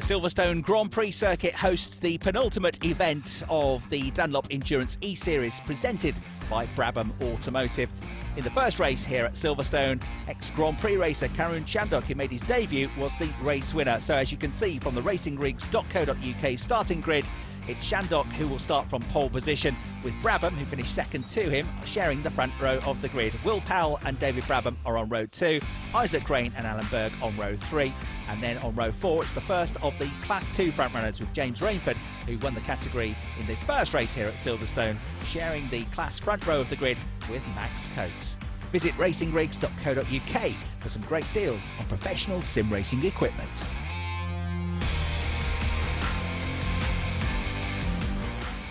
The Silverstone Grand Prix circuit hosts the penultimate event of the Dunlop Endurance E-Series presented by Brabham Automotive. In the first race here at Silverstone, ex-Grand Prix racer Karun Chandok, who made his debut, was the race winner. So as you can see from the racingrigs.co.uk starting grid, it's Chandok who will start from pole position, with Brabham, who finished second to him, sharing the front row of the grid. Will Powell and David Brabham are on row 2, Isaac Crane and Alan Berg on row 3. And then on row 4, it's the first of the Class 2 frontrunners, with James Rainford, who won the category in the first race here at Silverstone, sharing the class front row of the grid with Max Coates. Visit racingrigs.co.uk for some great deals on professional sim racing equipment.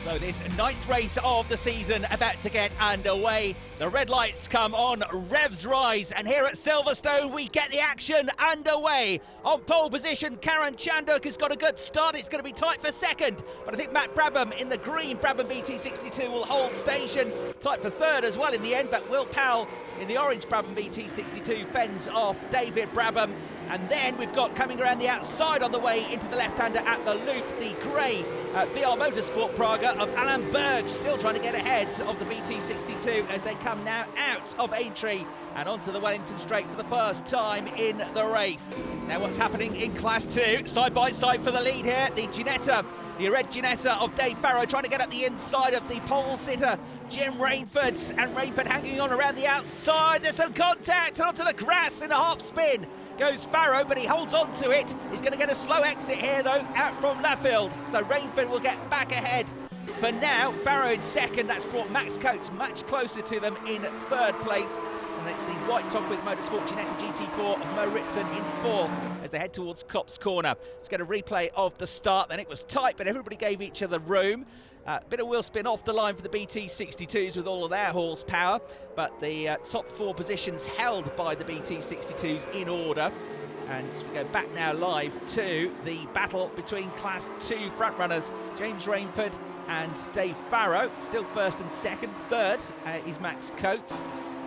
So this ninth race of the season about to get underway. The red lights come on, revs rise, and here at Silverstone we get the action underway. On pole position, Karun Chandok has got a good start. It's going to be tight for second, but I think Matt Brabham in the green Brabham BT62 will hold station. Tight for third as well in the end, but Will Powell in the orange Brabham BT62 fends off David Brabham. And then we've got coming around the outside on the way into the left-hander at the loop, the grey VR Motorsport Praga of Alan Berg, still trying to get ahead of the BT62 as they come now out of Aintree and onto the Wellington Straight for the first time in the race. Now what's happening in Class 2, side by side for the lead here, the red Ginetta of Dave Farrow trying to get up the inside of the pole sitter Jim Rainford, and Rainford hanging on around the outside. There's some contact, and onto the grass in a half spin goes Farrow, but he holds on to it. He's going to get a slow exit here though, out from Laffield, so Rainford will get back ahead. For now, Farrow in second. That's brought Max Coates much closer to them in third place. And it's the white top with Motorsport Ginetta GT4 of Mo Ritson in fourth as they head towards Copse Corner. Let's get a replay of the start. Then it was tight, but everybody gave each other room. Bit of wheel spin off the line for the BT62s with all of their horsepower, but the top 4 positions held by the BT62s in order. And we go back now live to the battle between Class 2 frontrunners, James Rainford and Dave Farrow. Still first and second. Third is Max Coates.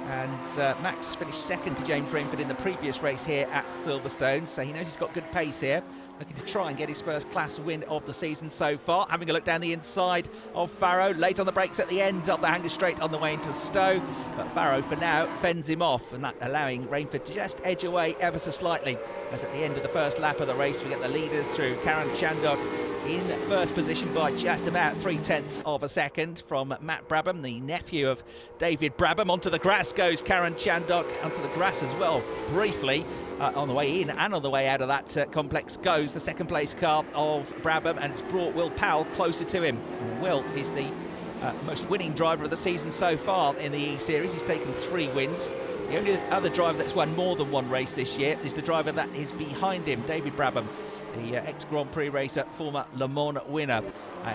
And Max finished second to James Rainford in the previous race here at Silverstone, so he knows he's got good pace here, looking to try and get his first class win of the season so far. Having a look down the inside of Farrow, late on the brakes at the end of the hanger straight on the way into Stowe, but Farrow for now fends him off, and that allowing Rainford to just edge away ever so slightly, as at the end of the first lap of the race we get the leaders through. Karun Chandok in first position by just about 0.3 of a second from Matt Brabham, the nephew of David Brabham. Onto the grass goes Karun Chandok, onto the grass as well briefly. On the way in and on the way out of that complex goes the second place car of Brabham, and it's brought Will Powell closer to him. Will is the most winning driver of the season so far in the E-Series. He's taken 3 wins. The only other driver that's won more than one race this year is the driver that is behind him, David Brabham, the ex-Grand Prix racer, former Le Mans winner.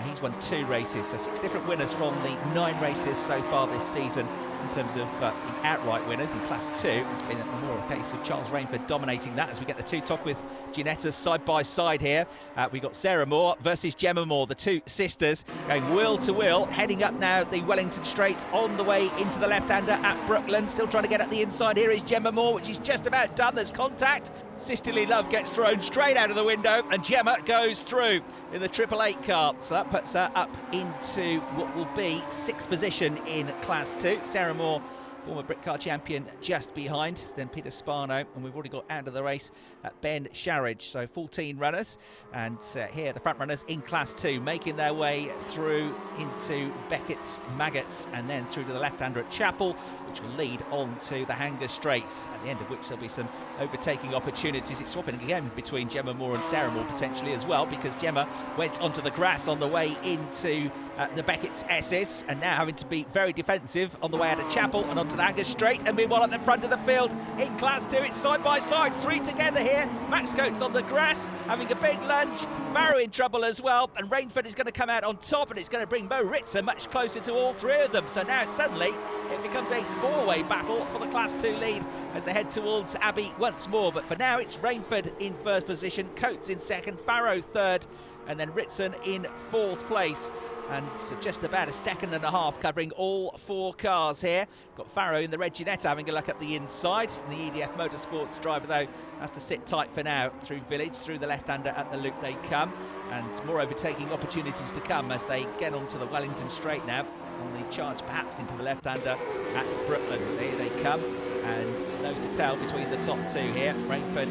He's won 2 races, so 6 different winners from the 9 races so far this season. In terms of the outright winners in Class 2, it's been more a case of Charles Rainford dominating that as we get the 2 top with Ginetta side by side here. We've got Sarah Moore versus Gemma Moore, the 2 sisters going wheel to wheel, heading up now the Wellington Straight on the way into the left-hander at Brookland. Still trying to get up the inside. Here is Gemma Moore, which is just about done. There's contact. Sisterly Love gets thrown straight out of the window, and Gemma goes through in the 888 car. So that puts her up into what will be 6th position in Class 2. Sarah Moore, former Britcar champion, just behind. Then Peter Spano, and we've already got out of the race at Ben Sharridge. So 14 runners, and here the front runners in Class 2 making their way through into Beckett's Maggots, and then through to the left-hander at Chapel, which will lead on to the hanger straights, at the end of which there'll be some overtaking opportunities. It's swapping again between Gemma Moore and Sarah Moore potentially as well, because Gemma went onto the grass on the way into the Beckett's S's, and now having to be very defensive on the way out of Chapel and onto the hanger straight. And meanwhile at the front of the field in Class 2, it's side by side, 3 together here. Max Coates on the grass having a big lunge, Farrow in trouble as well, and Rainford is going to come out on top, and it's going to bring Mo Ritson much closer to all 3 of them. So now suddenly it becomes a 4-way battle for the Class 2 lead as they head towards Abbey once more. But for now it's Rainford in first position, Coates in second, Farrow third, and then Ritson in 4th place. and just about a second and a half covering all 4 cars here. Got Farrow in the red Ginetta having a look at the inside. The EDF Motorsports driver, though, has to sit tight for now through Village, through the left-hander at the loop they come, and more overtaking opportunities to come as they get onto the Wellington straight now, on the charge perhaps into the left-hander at Brooklands. Here they come, and nose to tail between the top 2 here. Rainford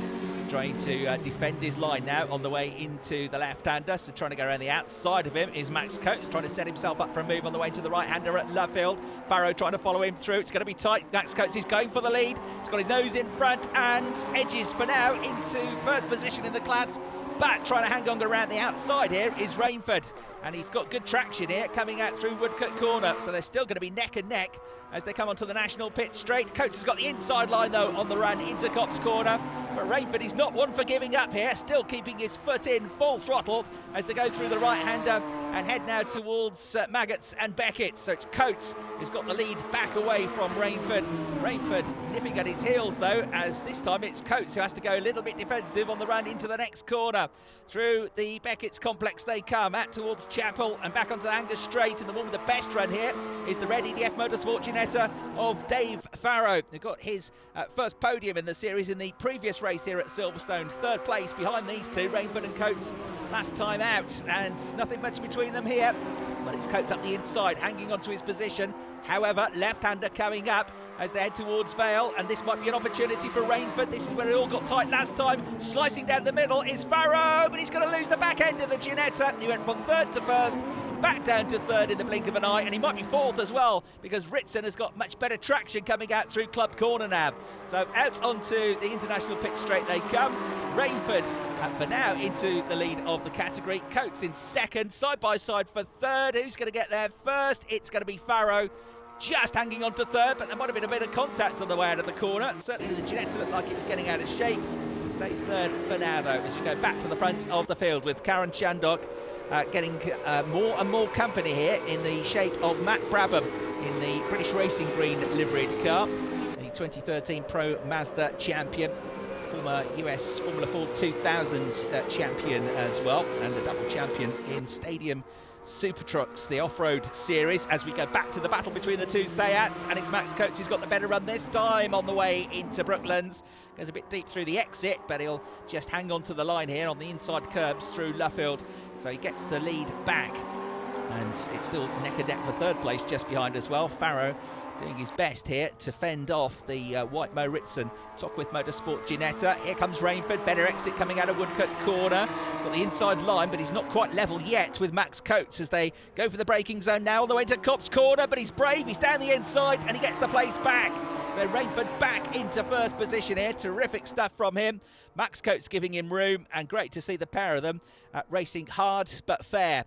trying to defend his line now on the way into the left-hander, so trying to go around the outside of him is Max Coates, trying to set himself up for a move on the way to the right-hander at Luffield. Farrow trying to follow him through. It's going to be tight. Max Coates is going for the lead. He's got his nose in front and edges for now into first position in the class. But trying to hang on around the outside here is Rainford, and he's got good traction here coming out through Woodcut Corner, so they're still going to be neck and neck as they come onto the national pit straight. Coates has got the inside line though on the run into Copse Corner, but Rainford is not one for giving up here, still keeping his foot in full throttle as they go through the right-hander and head now towards Maggots and Beckett. So it's Coates who's got the lead back away from Rainford. Rainford nipping at his heels though, as this time it's Coates who has to go a little bit defensive on the run into the next corner. Through the Beckett's complex they come, out towards Chapel and back onto the Angus straight, and the one with the best run here is the red EDF Motorsport Ginetta of Dave Farrow, who got his first podium in the series in the previous race here at Silverstone. 3rd place behind these 2, Rainford and Coates, last time out, and nothing much between them here, but it's Coates up the inside hanging onto his position. However, left-hander coming up as they head towards Vale, and this might be an opportunity for Rainford. This is where it all got tight last time. Slicing down the middle is Farrow, but he's going to lose the back end of the Ginetta. He went from 3rd to 1st, back down to 3rd in the blink of an eye, and he might be 4th as well, because Ritson has got much better traction coming out through Club Corner now. So out onto the international pit straight they come. Rainford for now into the lead of the category. Coates in 2nd, side by side for 3rd. Who's going to get there first? It's going to be Farrow, just hanging on to 3rd, but there might have been a bit of contact on the way out of the corner. Certainly the Ginetta looked like it was getting out of shape. Stays 3rd for now though, as we go back to the front of the field with Karen Shandok getting more and more company here in the shape of Matt Brabham in the British Racing Green liveried car, the 2013 Pro Mazda champion, former US Formula Ford 2000 champion as well, and a double champion in Stadium Super Trucks, the off-road series, as we go back to the battle between the 2 Seats, and it's Max Coates who's got the better run this time on the way into Brooklands. Goes a bit deep through the exit, but he'll just hang on to the line here on the inside curbs through Luffield, so he gets the lead back, and it's still neck and neck for 3rd place just behind as well. Farrow doing his best here to fend off the White Mo Ritson Tockwith Motorsport Ginetta. Here comes Rainford, better exit coming out of Woodcut Corner. He's got the inside line, but he's not quite level yet with Max Coates as they go for the braking zone now on the way to Copse Corner, but he's brave, he's down the inside and he gets the place back. So Rainford back into 1st position here, terrific stuff from him. Max Coates giving him room, and great to see the pair of them racing hard but fair.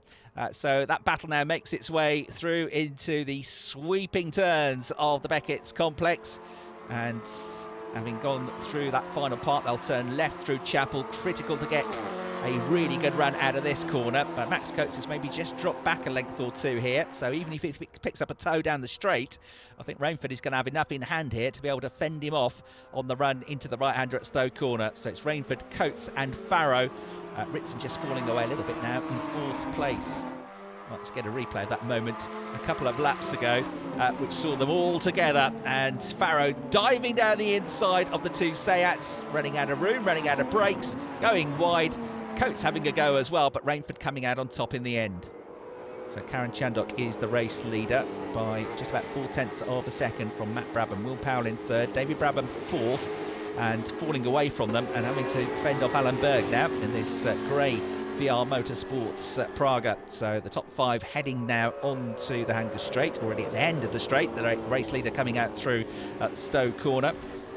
So that battle now makes its way through into the sweeping turns of the Beckett's complex, and having gone through that final part, they'll turn left through Chapel. Critical to get a really good run out of this corner, but Max Coates has maybe just dropped back a length or 2 here, so even if he picks up a toe down the straight, I think Rainford is going to have enough in hand here to be able to fend him off on the run into the right-hander at Stowe Corner. So it's Rainford, Coates and Farrow. Ritson just falling away a little bit now in 4th place. Let's get a replay of that moment a couple of laps ago, which saw them all together, and Farrow diving down the inside of the 2 Seats, running out of room, running out of brakes, going wide. Coates having a go as well, but Rainford coming out on top in the end. So Karen Shandok is the race leader by just about 0.4 of a second from Matt Brabham. Will Powell in 3rd, David Brabham 4th, and falling away from them and having to fend off Alan Berg now in this grey VR Motorsports Praga. So the top 5 heading now onto the Hangar Straight, already at the end of the straight. The race leader coming out through Stowe Corner.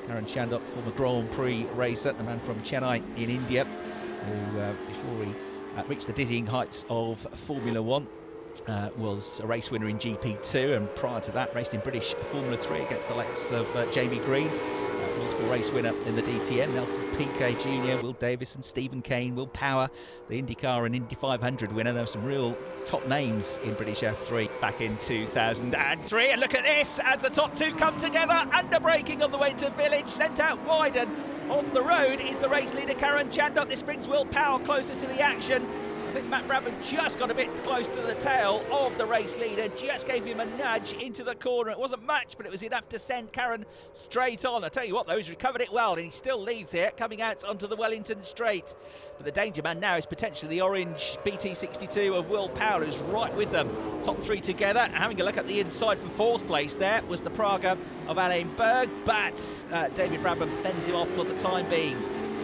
Karen Shandok, former Grand Prix racer, the man from Chennai in India, who before he reached the dizzying heights of Formula 1 was a race winner in GP2, and prior to that raced in British Formula 3 against the likes of Jamie Green, multiple race winner in the DTM, Nelson Piquet Jr., Will Davison, Stephen Kane, Will Power, the IndyCar and Indy 500 winner. There were some real top names in British F3 back in 2003, and look at this as the top 2 come together, under braking on the way to Village, sent out wide, and off the road is the race leader Karen Shandok. This brings Will Power closer to the action. think Matt Brabham just got a bit close to the tail of the race leader, just gave him a nudge into the corner. It wasn't much, but it was enough to send Karen straight on. I tell you what though, he's recovered it well, and he still leads here, coming out onto the Wellington straight. But the danger man now is potentially the orange BT62 of Will Powell, who's right with them. Top three together. Having a look at the inside for fourth place there was the Praga of Alain Berg, but David Brabham fends him off for the time being.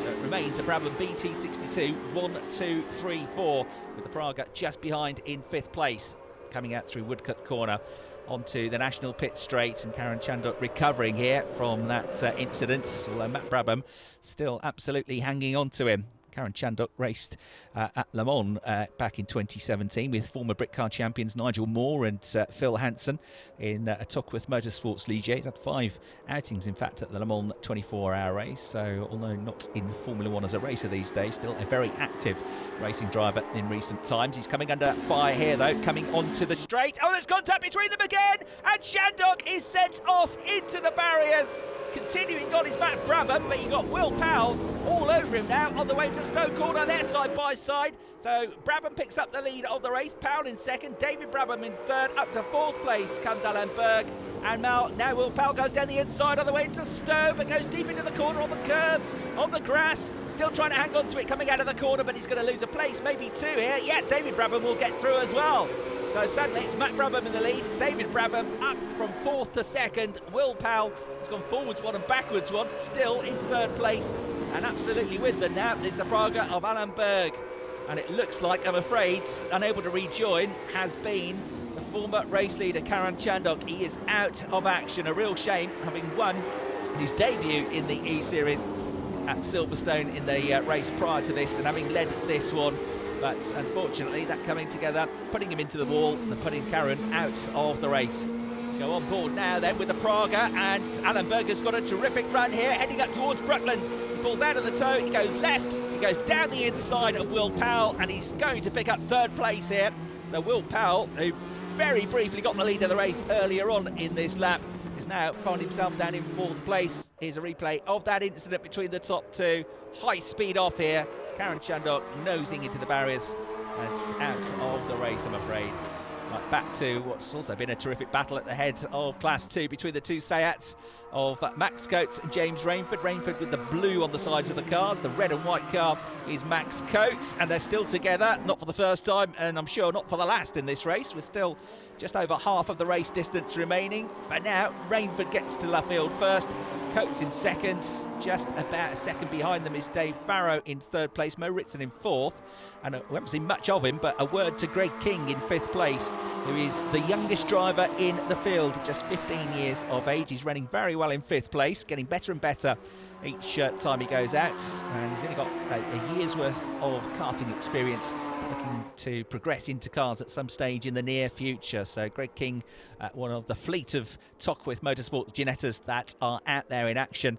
So it remains a Brabham BT62, 1, 2, 3, 4, with the Praga just behind in fifth place. Coming out through Woodcut Corner onto the National Pit Straight, and Karen Chandok recovering here from that incident, although Matt Brabham still absolutely hanging on to him. Karen Chandok raced at Le Mans back in 2017 with former Britcar champions Nigel Moore and Phil Hansen in a Tockworth Motorsports Ligier. He's had 5 outings, in fact, at the Le Mans 24-hour race. So, although not in Formula 1 as a racer these days, still a very active racing driver in recent times. He's coming under fire here, though, coming onto the straight. Oh, there's contact between them again, and Chandok is sent off into the barriers. Continuing on is Matt Brabham, but you got Will Powell all over him now on the way to Stowe Corner. They're side by side. So Brabham picks up the lead of the race. Powell in second, David Brabham in third. Up to fourth place comes Alain Berg. And now Will Powell goes down the inside on the way to Stowe, but goes deep into the corner on the curbs, on the grass. Still trying to hang on to it coming out of the corner, but he's going to lose a place, maybe 2 here. Yeah, David Brabham will get through as well. So suddenly it's Matt Brabham in the lead, David Brabham up from fourth to second. Will Powell has gone forwards one and backwards one, still in third place. And absolutely with them now is the Praga of Alain Berg. And it looks like, I'm afraid, unable to rejoin has been the former race leader Karen Chandok. He is out of action, a real shame, having won his debut in the E-Series at Silverstone in the race prior to this, and having led this one. But unfortunately, that coming together, putting him into the wall and putting Karen out of the race. Go on board now then with the Praga, and Alain Berg has got a terrific run here, heading up towards Brooklands. He pulls out of the toe, he goes left, he goes down the inside of Will Powell, and he's going to pick up third place here. So Will Powell, who very briefly got the lead of the race earlier on in this lap, is now found himself down in fourth place. Here's a replay of that incident between the top two. High speed off here. Karen Chandok nosing into the barriers, and it's out of the race, I'm afraid. Right, back to what's also been a terrific battle at the head of Class 2 between the two Seats of Max Coates and James Rainford. Rainford with the blue on the sides of the cars. The red and white car is Max Coates, and they're still together, not for the first time, and I'm sure not for the last in this race. We're still just over half of the race distance remaining. For now, Rainford gets to Luffield first, Coates in second. Just about a second behind them is Dave Farrow in third place, Mo Ritson in fourth, and we haven't seen much of him, but a word to Greg King in fifth place, who is the youngest driver in the field, just 15 years of age. He's running very well in fifth place, getting better and better each time he goes out, and he's only got a year's worth of karting experience, looking to progress into cars at some stage in the near future. So Greg King, one of the fleet of Tockworth Motorsport Ginettas that are out there in action,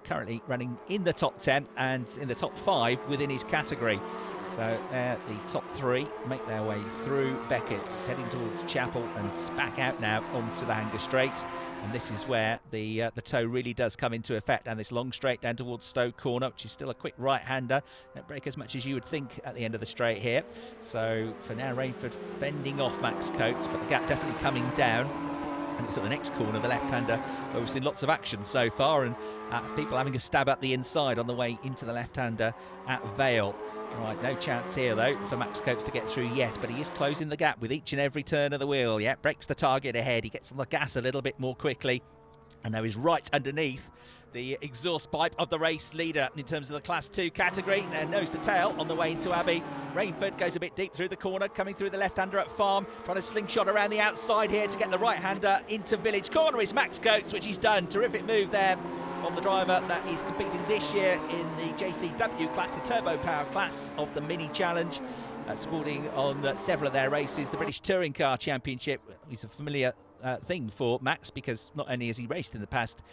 currently running in the top 10 and in the top 5 within his category. So the top 3 make their way through Beckett's, heading towards Chapel, and back out now onto the Hanger Straight. And this is where the toe really does come into effect, and this long straight down towards Stowe Corner, which is still a quick right-hander. Don't break as much as you would think at the end of the straight here. So for now, Rainford fending off Max Coates, but the gap definitely coming down. And it's at the next corner, the left-hander, where we've seen lots of action so far, and people having a stab at the inside on the way into the left-hander at Vale. Right, no chance here though for Max Coates to get through yet, but he is closing the gap with each and every turn of the wheel. Yeah, breaks the target ahead, he gets on the gas a little bit more quickly, and now he's right underneath the exhaust pipe of the race leader in terms of the Class 2 category. Nose to tail on the way into Abbey. Rainford goes a bit deep through the corner, coming through the left-hander at Farm, trying to slingshot around the outside here to get the right-hander into Village Corner is Max Coates, which he's done. Terrific move there on the driver that is competing this year in the JCW class, the Turbo Power class of the Mini Challenge, sporting on several of their races. The British Touring Car Championship is a familiar thing for Max, because not only has he raced in the past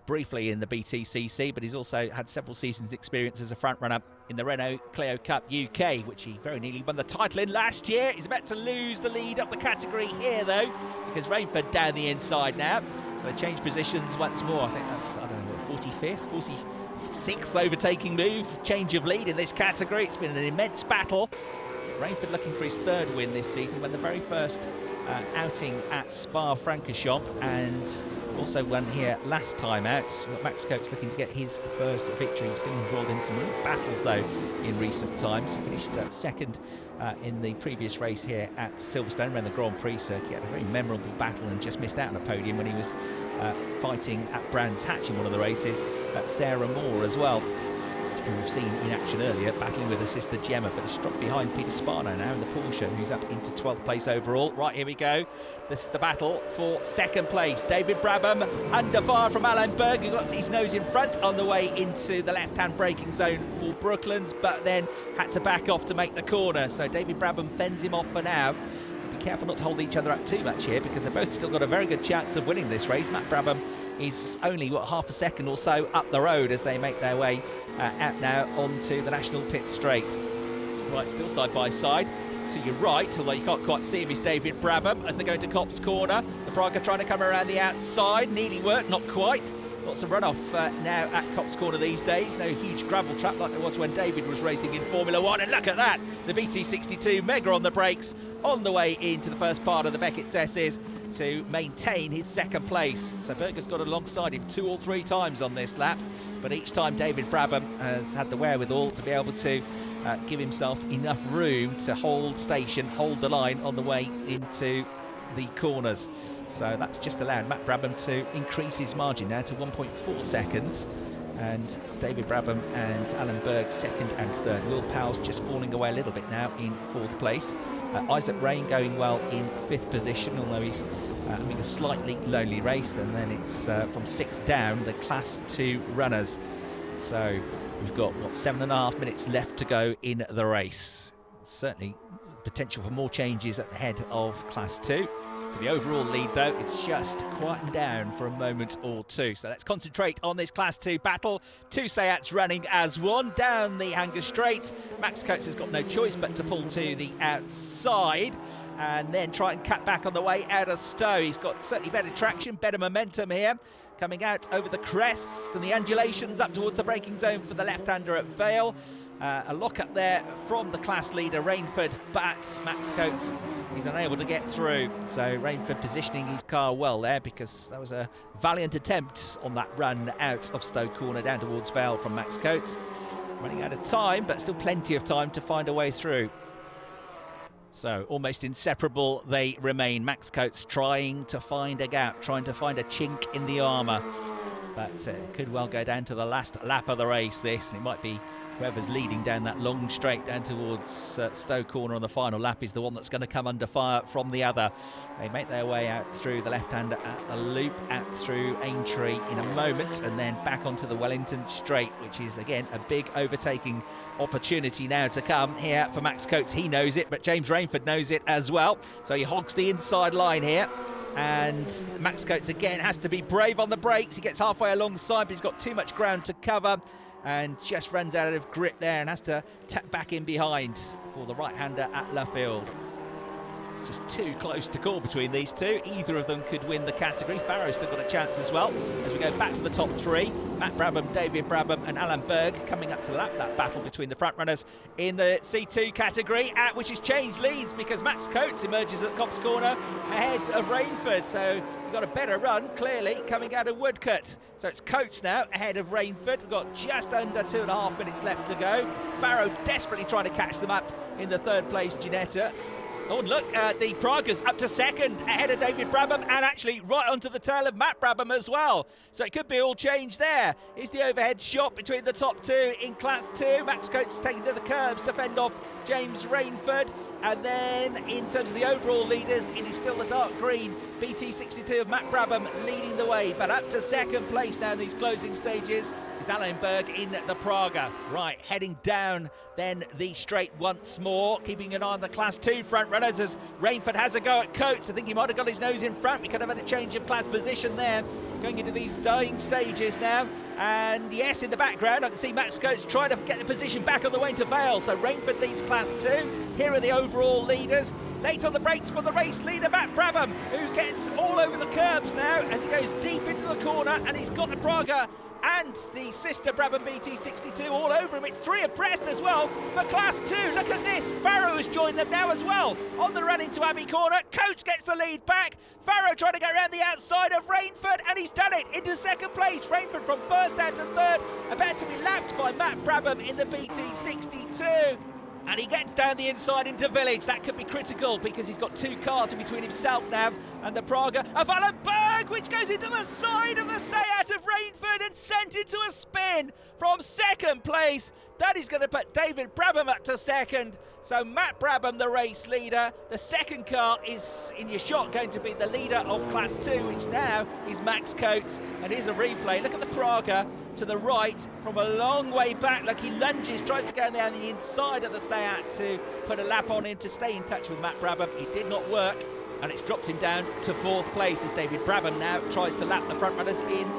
briefly in the BTCC, but he's also had several seasons experience as a front runner in the Renault Clio Cup UK, which he very nearly won the title in last year. He's about to lose the lead of the category here though, because Rainford down the inside now, so they change positions once more. I think that's, I don't know, 45th, 46th overtaking move, change of lead in this category. It's been an immense battle. Rainford looking for his third win this season, when the very first outing at Spa-Francorchamps, and also won here last time out. Max Coates looking to get his first victory. He's been embroiled in some real battles though in recent times. He finished second in the previous race here at Silverstone around the Grand Prix circuit. He had a very memorable battle and just missed out on a podium when he was fighting at Brands Hatch in one of the races. Sarah Moore as well, who we've seen in action earlier, battling with her sister Gemma, but is struck behind Peter Spano now in the Porsche, who's up into 12th place overall. Right, here we go. This is the battle for second place. David Brabham under fire from Alain Berg, who got his nose in front on the way into the left-hand braking zone for Brooklands, but then had to back off to make the corner. So David Brabham fends him off for now. Be careful not to hold each other up too much here, because they've both still got a very good chance of winning this race. Matt Brabham is only, what, half a second or so up the road as they make their way out now onto the National Pit Straight. Right, still side by side. To your right, although you can't quite see him, is David Brabham as they go into Copse Corner. The Praga trying to come around the outside. Nearly worked, not quite. Lots of runoff now at Copse Corner these days. No huge gravel trap like there was when David was racing in Formula 1. And look at that, the BT62 mega on the brakes on the way into the first part of the Beckett's S's to maintain his second place. So Berger's got alongside him 2 or 3 times on this lap, but each time David Brabham has had the wherewithal to be able to give himself enough room to hold station, hold the line on the way into the corners. So that's just allowed Matt Brabham to increase his margin now to 1.4 seconds. And David Brabham and Alan Berg second and third. Will Powell's just falling away a little bit now in 4th place. Isaac Rain going well in 5th position, although he's having a slightly lonely race. And then it's from 6th down, the Class 2 runners. So we've got, what, 7.5 minutes left to go in the race. Certainly potential for more changes at the head of Class 2. For the overall lead, though, it's just quietened down for a moment or two. So let's concentrate on this Class 2 battle. 2 Seats running as one down the Hanger Straight. Max Coates has got no choice but to pull to the outside and then try and cut back on the way out of Stowe. He's got certainly better traction, better momentum here. Coming out over the crests and the undulations up towards the braking zone for the left-hander at Vale. A lock up there from the class leader Rainford, but Max Coates is unable to get through. So Rainford positioning his car well there, because that was a valiant attempt on that run out of Stowe Corner down towards Vale from Max Coates. Running out of time, but still plenty of time to find a way through. So almost inseparable they remain. Max Coates trying to find a gap, trying to find a chink in the armour. But it could well go down to the last lap of the race, this, and it might be whoever's leading down that long straight down towards Stowe Corner on the final lap is the one that's going to come under fire from the other. They make their way out through the left-hander at the loop, out through Aintree in a moment, and then back onto the Wellington Straight, which is, again, a big overtaking opportunity now to come here for Max Coates. He knows it, but James Rainford knows it as well. So he hogs the inside line here. And Max Coates again has to be brave on the brakes. He gets halfway alongside, but he's got too much ground to cover and just runs out of grip there and has to tap back in behind for the right-hander at Luffield. It's just too close to call between these two. Either of them could win the category. Farrow's still got a chance as well. As we go back to the top 3, Matt Brabham, David Brabham and Alan Berg coming up to the lap. That battle between the front runners in the C2 category, which has changed leads because Max Coates emerges at Copse Corner ahead of Rainford. So we've got a better run, clearly, coming out of Woodcote. So it's Coates now ahead of Rainford. We've got just under 2.5 minutes left to go. Farrow desperately trying to catch them up in the 3rd place, Ginetta. Oh, look, the Praga's up to 2nd ahead of David Brabham and actually right onto the tail of Matt Brabham as well. So it could be all changed there. Here's the overhead shot between the top 2 in Class 2. Max Coates taking to the curbs to fend off James Rainford. And then in terms of the overall leaders, it is still the dark green BT62 of Matt Brabham leading the way. But up to 2nd place now in these closing stages is Alain Berg in the Praga. Right, heading down then the straight once more, keeping an eye on the Class 2 front runners as Rainford has a go at Coates. I think he might have got his nose in front. We could have had a change of class position there going into these dying stages now. And yes, in the background I can see Max Coates trying to get the position back on the way to Vale. So Rainford leads Class 2. Here are the overall leaders. Late on the brakes for the race leader, Matt Brabham, who gets all over the curbs now as he goes deep into the corner, and he's got the Praga and the sister Brabham BT62 all over him. It's 3 abreast as well for Class 2. Look at this. Farrow has joined them now as well. On the run into Abbey Corner, Coates gets the lead back. Farrow trying to get around the outside of Rainford, and he's done it into second place. Rainford from first down to third, about to be lapped by Matt Brabham in the BT62. And he gets down the inside into Village. That could be critical because he's got 2 cars in between himself now and the Praga of Alan Berg, which goes into the side of the Seat of Rainford and sent into a spin from second place. That is going to put David Brabham up to second. So Matt Brabham, the race leader. The second car is in your shot going to be the leader of Class 2, which now is Max Coates. And here's a replay. Look at the Praga to the right from a long way back. Look, he lunges, tries to go down the inside of the Seat to put a lap on him to stay in touch with Matt Brabham. It did not work, and it's dropped him down to 4th place as David Brabham now tries to lap the front runners in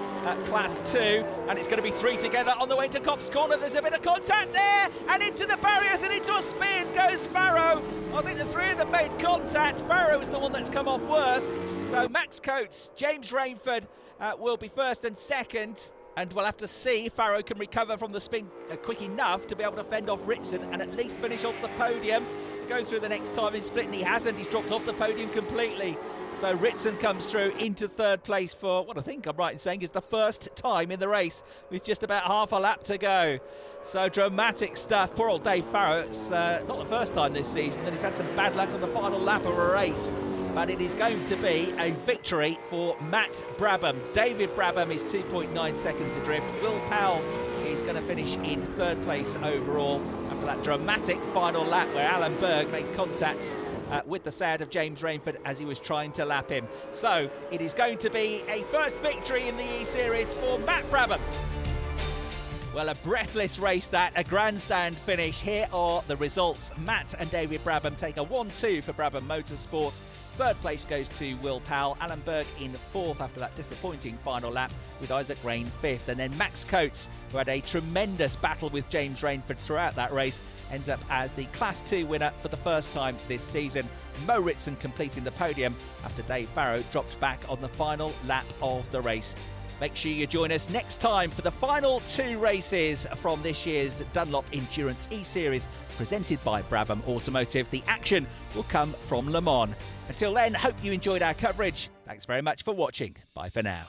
Class 2, and it's going to be 3 together on the way to Copse Corner. There's a bit of contact there, and into the barriers and into a spin goes Farrow. I think the 3 of them made contact. Farrow is the one that's come off worst. So Max Coates, James Rainford will be first and second. And we'll have to see if Farrow can recover from the spin quick enough to be able to fend off Ritson and at least finish off the podium. Go through the next time in split, and he hasn't. He's dropped off the podium completely. So Ritson comes through into 3rd place for what I think I'm right in saying is the first time in the race with just about half a lap to go. So dramatic stuff. Poor old Dave Farrow. It's not the first time this season that he's had some bad luck on the final lap of a race. But it is going to be a victory for Matt Brabham. David Brabham is 2.9 seconds adrift. Will Powell is going to finish in 3rd place overall after that dramatic final lap where Alan Berg made contact with the Seat of James Rainford as he was trying to lap him. So it is going to be a first victory in the E-Series for Matt Brabham. Well, a breathless race that, a grandstand finish. Here are the results. Matt and David Brabham take a 1-2 for Brabham Motorsport. 3rd place goes to Will Powell. Alan Berg in 4th after that disappointing final lap, with Isaac Rain 5th. And then Max Coates, who had a tremendous battle with James Rainford throughout that race, ends up as the Class 2 winner for the first time this season. Mo Ritson completing the podium after Dave Farrow dropped back on the final lap of the race. Make sure you join us next time for the final 2 races from this year's Dunlop Endurance E-Series, presented by Brabham Automotive. The action will come from Le Mans. Until then, hope you enjoyed our coverage. Thanks very much for watching. Bye for now.